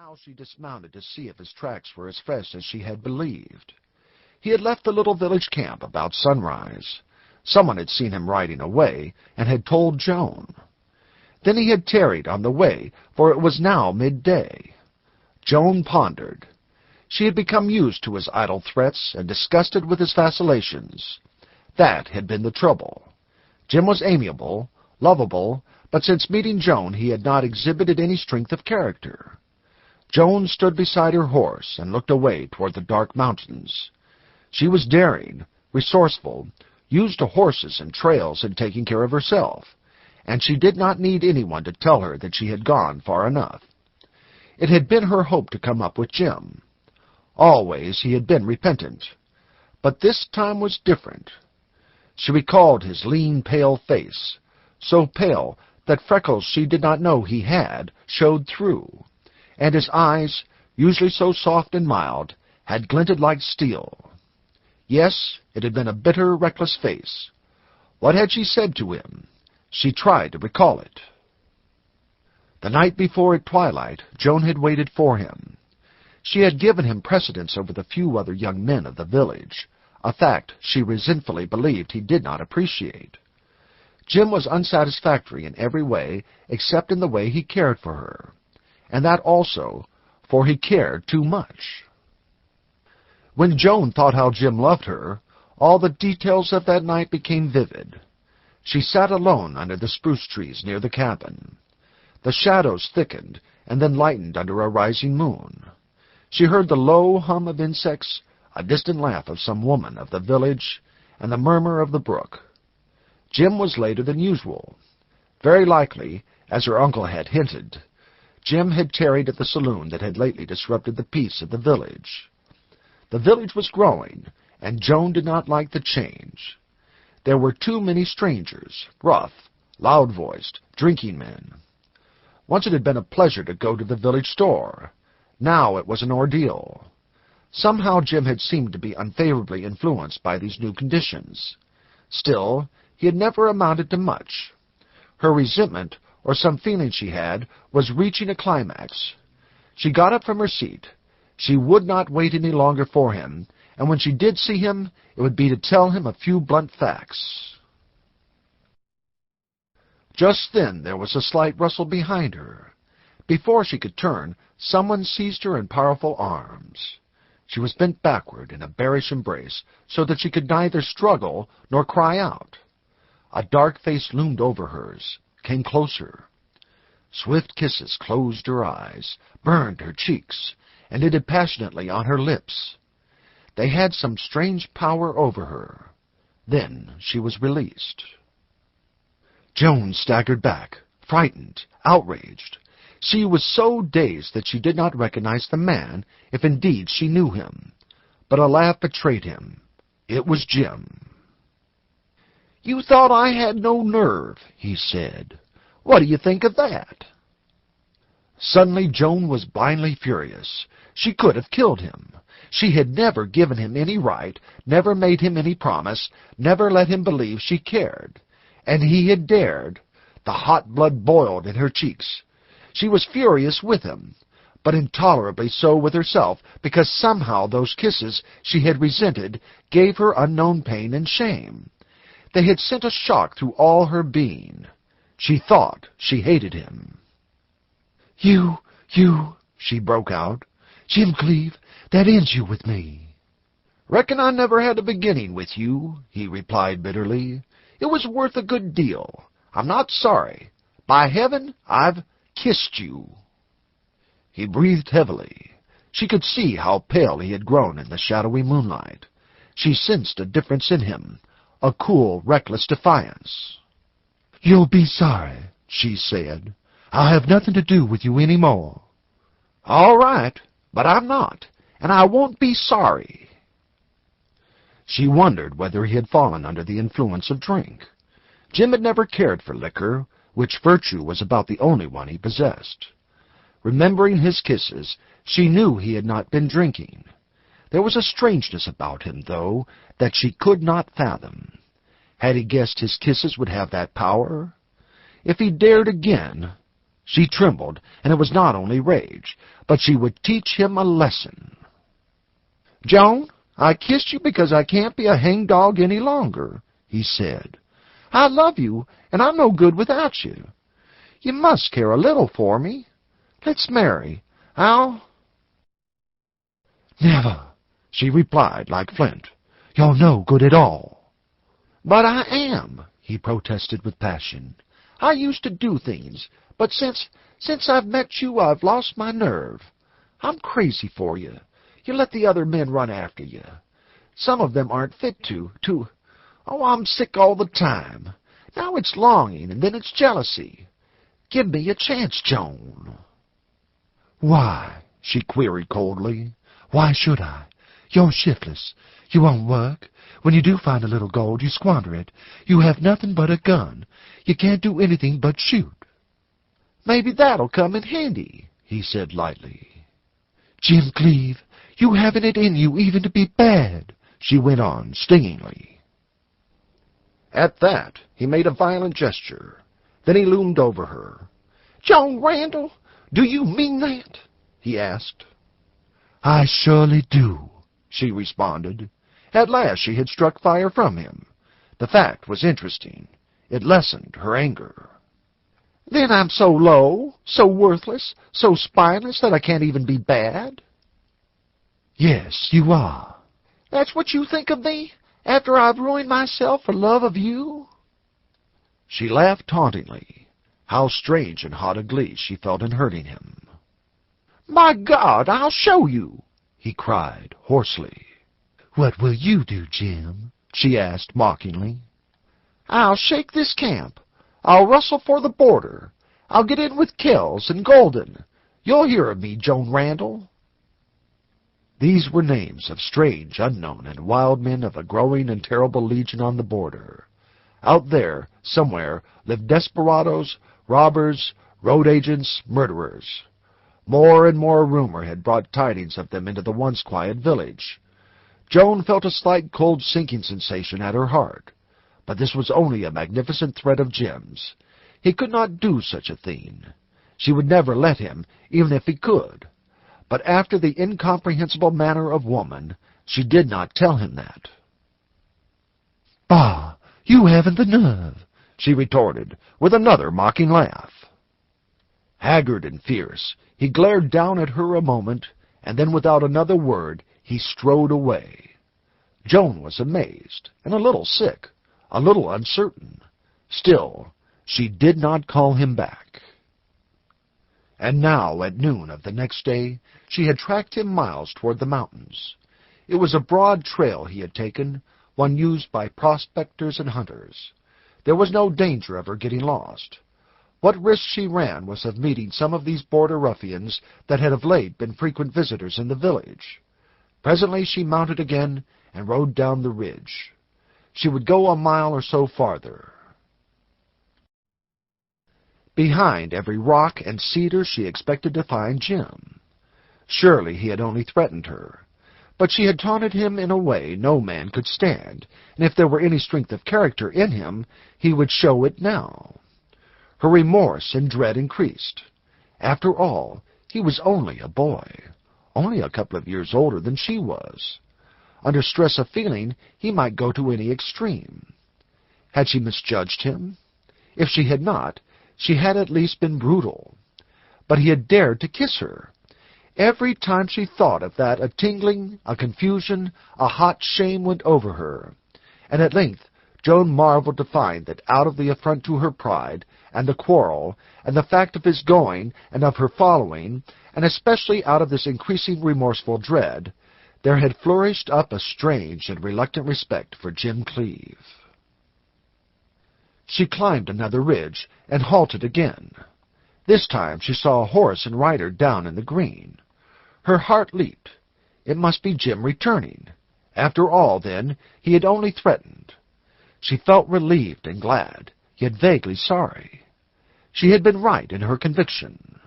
Now she dismounted to see if his tracks were as fresh as she had believed. He had left the little village camp about sunrise. Someone had seen him riding away and had told Joan. Then he had tarried on the way, for it was now midday. Joan pondered. She had become used to his idle threats and disgusted with his vacillations. That had been the trouble. Jim was amiable, lovable, but since meeting Joan he had not exhibited any strength of character. Joan stood beside her horse and looked away toward the dark mountains. She was daring, resourceful, used to horses and trails in taking care of herself, and she did not need anyone to tell her that she had gone far enough. It had been her hope to come up with Jim. Always he had been repentant, but this time was different. She recalled his lean, pale face, so pale that freckles she did not know he had showed through, and his eyes, usually so soft and mild, had glinted like steel. Yes, it had been a bitter, reckless face. What had she said to him? She tried to recall it. The night before at twilight, Joan had waited for him. She had given him precedence over the few other young men of the village, a fact she resentfully believed he did not appreciate. Jim was unsatisfactory in every way except in the way he cared for her, and that also, for he cared too much. When Joan thought how Jim loved her, all the details of that night became vivid. She sat alone under the spruce trees near the cabin. The shadows thickened and then lightened under a rising moon. She heard the low hum of insects, a distant laugh of some woman of the village, and the murmur of the brook. Jim was later than usual. Very likely, as her uncle had hinted, Jim had tarried at the saloon that had lately disrupted the peace of the village. The village was growing, and Joan did not like the change. There were too many strangers, rough, loud-voiced, drinking men. Once it had been a pleasure to go to the village store. Now it was an ordeal. Somehow Jim had seemed to be unfavorably influenced by these new conditions. Still, he had never amounted to much. Her resentment, or some feeling she had, was reaching a climax. She got up from her seat. She would not wait any longer for him, and when she did see him, it would be to tell him a few blunt facts. Just then there was a slight rustle behind her. Before she could turn, someone seized her in powerful arms. She was bent backward in a bearish embrace, so that she could neither struggle nor cry out. A dark face loomed over hers, came closer. Swift kisses closed her eyes, burned her cheeks, and knitted passionately on her lips. They had some strange power over her. Then she was released. Joan staggered back, frightened, outraged. She was so dazed that she did not recognize the man, if indeed she knew him. But a laugh betrayed him. It was Jim. "You thought I had no nerve," he said. "What do you think of that?" Suddenly Joan was blindly furious. She could have killed him. She had never given him any right, never made him any promise, never let him believe she cared. And he had dared. The hot blood boiled in her cheeks. She was furious with him, but intolerably so with herself, because somehow those kisses she had resented gave her unknown pain and shame. They had sent a shock through all her being. She thought she hated him. You, she broke out. "Jim Cleve, that ends you with me." "Reckon I never had a beginning with you," he replied bitterly. "It was worth a good deal. I'm not sorry. By heaven, I've kissed you." He breathed heavily. She could see how pale he had grown in the shadowy moonlight. She sensed a difference in him, a cool, reckless defiance. "You'll be sorry," she said. "I'll have nothing to do with you any more." "All right, but I'm not, and I won't be sorry." She wondered whether he had fallen under the influence of drink. Jim had never cared for liquor, which virtue was about the only one he possessed. Remembering his kisses, she knew he had not been drinking. There was a strangeness about him, though, that she could not fathom. Had he guessed his kisses would have that power? If he dared again, She trembled, and it was not only rage, but she would teach him a lesson. "Joan, I kissed you because I can't be a hangdog any longer," he said. "I love you, and I'm no good without you. You must care a little for me. Let's marry. "Never," she replied like flint. "You're no good at all." "But I am," he protested with passion. "I used to do things, but since I've met you, I've lost my nerve. I'm crazy for you. You let the other men run after you. Some of them aren't fit to... Oh, I'm sick all the time. Now it's longing, and then it's jealousy. Give me a chance, Joan." "Why?" she queried coldly. "Why should I? You're shiftless. You won't work. When you do find a little gold, you squander it. You have nothing but a gun. You can't do anything but shoot." "Maybe that'll come in handy," he said lightly. "Jim Cleve, you haven't it in you even to be bad," she went on stingingly. At that, he made a violent gesture. Then he loomed over her. "Joan Randle, do you mean that?" he asked. "I surely do," she responded. At last she had struck fire from him. The fact was interesting. It lessened her anger. "Then I'm so low, so worthless, so spineless that I can't even be bad?" "Yes, you are." "That's what you think of me, after I've ruined myself for love of you?" She laughed tauntingly. How strange and hot a glee she felt in hurting him. "My God, I'll show you!" he cried hoarsely. "What will you do, Jim?" she asked mockingly. "I'll shake this camp. I'll rustle for the border. I'll get in with Kells and Golden. You'll hear of me, Joan Randle." These were names of strange, unknown, and wild men of a growing and terrible legion on the border. Out there, somewhere, lived desperados, robbers, road agents, murderers. More and more rumor had brought tidings of them into the once quiet village. Joan felt a slight cold sinking sensation at her heart. But this was only a magnificent threat of Jim's. He could not do such a thing. She would never let him, even if he could. But after the incomprehensible manner of woman, she did not tell him that. "Bah! You haven't the nerve," she retorted, with another mocking laugh. Haggard and fierce, he glared down at her a moment, and then without another word he strode away. Joan was amazed, and a little sick, a little uncertain. Still, she did not call him back. And now, at noon of the next day, she had tracked him miles toward the mountains. It was a broad trail he had taken, one used by prospectors and hunters. There was no danger of her getting lost. What risk she ran was of meeting some of these border ruffians that had of late been frequent visitors in the village. Presently she mounted again and rode down the ridge. She would go a mile or so farther. Behind every rock and cedar she expected to find Jim. Surely he had only threatened her. But she had taunted him in a way no man could stand, and if there were any strength of character in him, he would show it now. Her remorse and dread increased. After all, he was only a boy, only a couple of years older than she was. Under stress of feeling, he might go to any extreme. Had she misjudged him? If she had not, she had at least been brutal. But he had dared to kiss her. Every time she thought of that, a tingling, a confusion, a hot shame went over her. And at length Joan marveled to find that out of the affront to her pride, and the quarrel, and the fact of his going, and of her following, and especially out of this increasing remorseful dread, there had flourished up a strange and reluctant respect for Jim Cleve. She climbed another ridge and halted again. This time she saw a horse and rider down in the green. Her heart leaped. It must be Jim returning. After all, then, he had only threatened. She felt relieved and glad, yet vaguely sorry. She had been right in her conviction.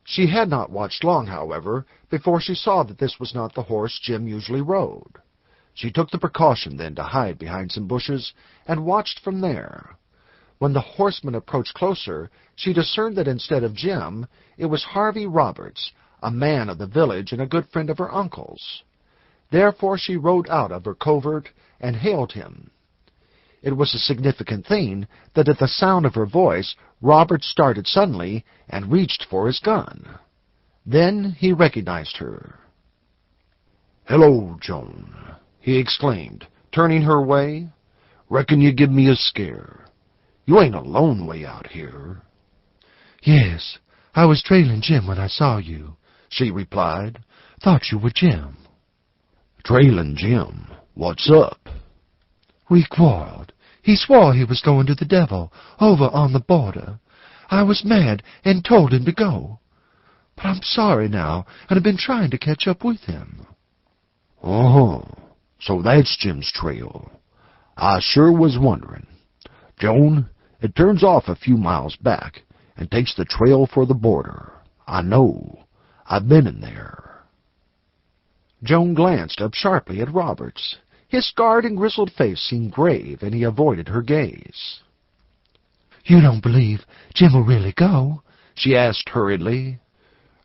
She had not watched long, however, before she saw that this was not the horse Jim usually rode. She took the precaution then to hide behind some bushes and watched from there. When the horseman approached closer, she discerned that instead of Jim, it was Harvey Roberts, a man of the village and a good friend of her uncle's. Therefore she rode out of her covert and hailed him. It was a significant thing that at the sound of her voice, Roberts started suddenly and reached for his gun. Then he recognized her. "Hello, Joan," he exclaimed, turning her way. "Reckon you give me a scare. You ain't alone way out here." "Yes, I was trailing Jim when I saw you," she replied. "Thought you were Jim." "Trailing Jim? What's up?" "We quarreled. He swore he was going to the devil, over on the border. I was mad and told him to go. But I'm sorry now, and I've been trying to catch up with him." "Uh-huh. So that's Jim's trail. I sure was wondering. Joan, it turns off a few miles back and takes the trail for the border. I know. I've been in there." Joan glanced up sharply at Roberts. His scarred and grizzled face seemed grave, and he avoided her gaze. "You don't believe Jim will really go?" she asked hurriedly.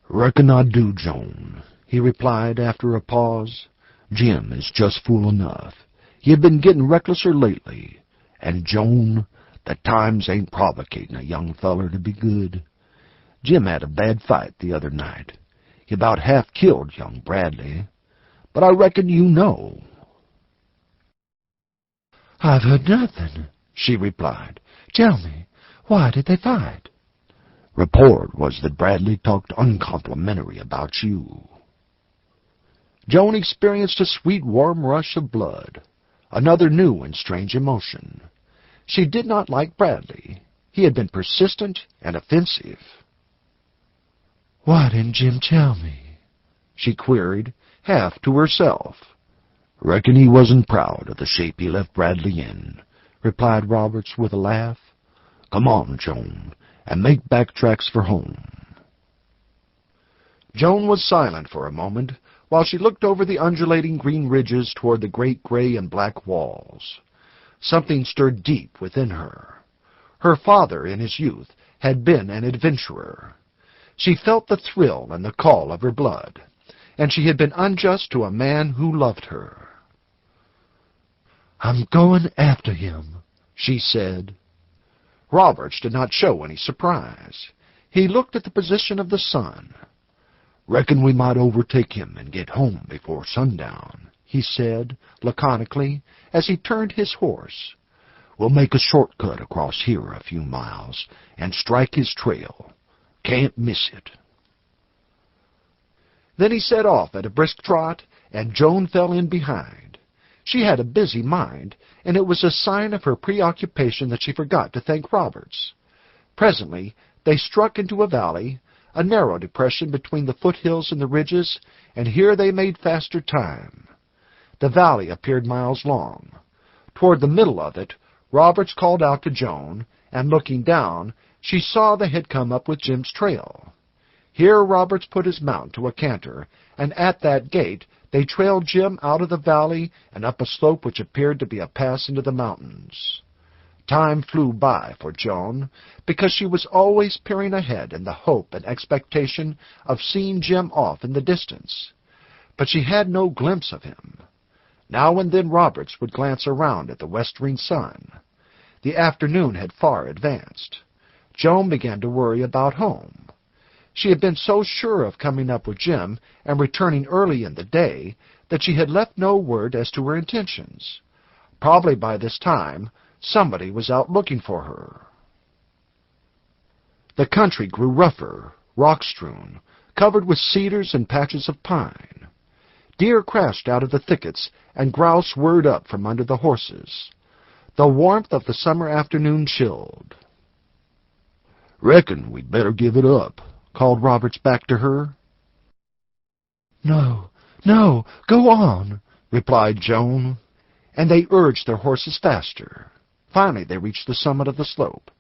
"Reckon I do, Joan," he replied after a pause. "Jim is just fool enough. You've been getting recklesser lately. And, Joan, the times ain't provocating a young feller to be good. Jim had a bad fight the other night. He about half killed young Bradley. But I reckon you know." "I've heard nothing," she replied. "Tell me, why did they fight?" "Report was that Bradley talked uncomplimentary about you." Joan experienced a sweet, warm rush of blood, another new and strange emotion. She did not like Bradley. He had been persistent and offensive. "Why didn't Jim tell me?" she queried, half to herself. "Reckon he wasn't proud of the shape he left Bradley in," replied Roberts with a laugh. "Come on, Joan, and make back tracks for home." Joan was silent for a moment, while she looked over the undulating green ridges toward the great gray and black walls. Something stirred deep within her. Her father, in his youth, had been an adventurer. She felt the thrill and the call of her blood, and she had been unjust to a man who loved her. "I'm going after him," she said. Roberts did not show any surprise. He looked at the position of the sun. "Reckon we might overtake him and get home before sundown," he said, laconically, as he turned his horse. "We'll make a shortcut across here a few miles and strike his trail. Can't miss it." Then he set off at a brisk trot, and Joan fell in behind. She had a busy mind, and it was a sign of her preoccupation that she forgot to thank Roberts. Presently they struck into a valley, a narrow depression between the foothills and the ridges, and here they made faster time. The valley appeared miles long. Toward the middle of it, Roberts called out to Joan, and looking down, she saw they had come up with Jim's trail. Here Roberts put his mount to a canter, and at that gait they trailed Jim out of the valley and up a slope which appeared to be a pass into the mountains. Time flew by for Joan, because she was always peering ahead in the hope and expectation of seeing Jim off in the distance. But she had no glimpse of him. Now and then Roberts would glance around at the westering sun. The afternoon had far advanced. Joan began to worry about home. She had been so sure of coming up with Jim and returning early in the day that she had left no word as to her intentions. Probably by this time somebody was out looking for her. The country grew rougher, rock-strewn, covered with cedars and patches of pine. Deer crashed out of the thickets, and grouse whirred up from under the horses. The warmth of the summer afternoon chilled. "Reckon we'd better give it up," called Roberts back to her. No, go on," replied Joan, and they urged their horses faster. Finally they reached the summit of the slope.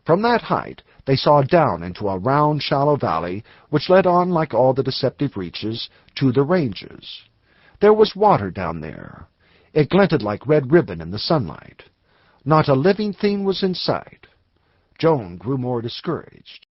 From that height they saw down into a round, shallow valley which led on, like all the deceptive reaches, to the ranges. There was water down there. It glinted like red ribbon in the sunlight. Not a living thing was in sight. Joan grew more discouraged.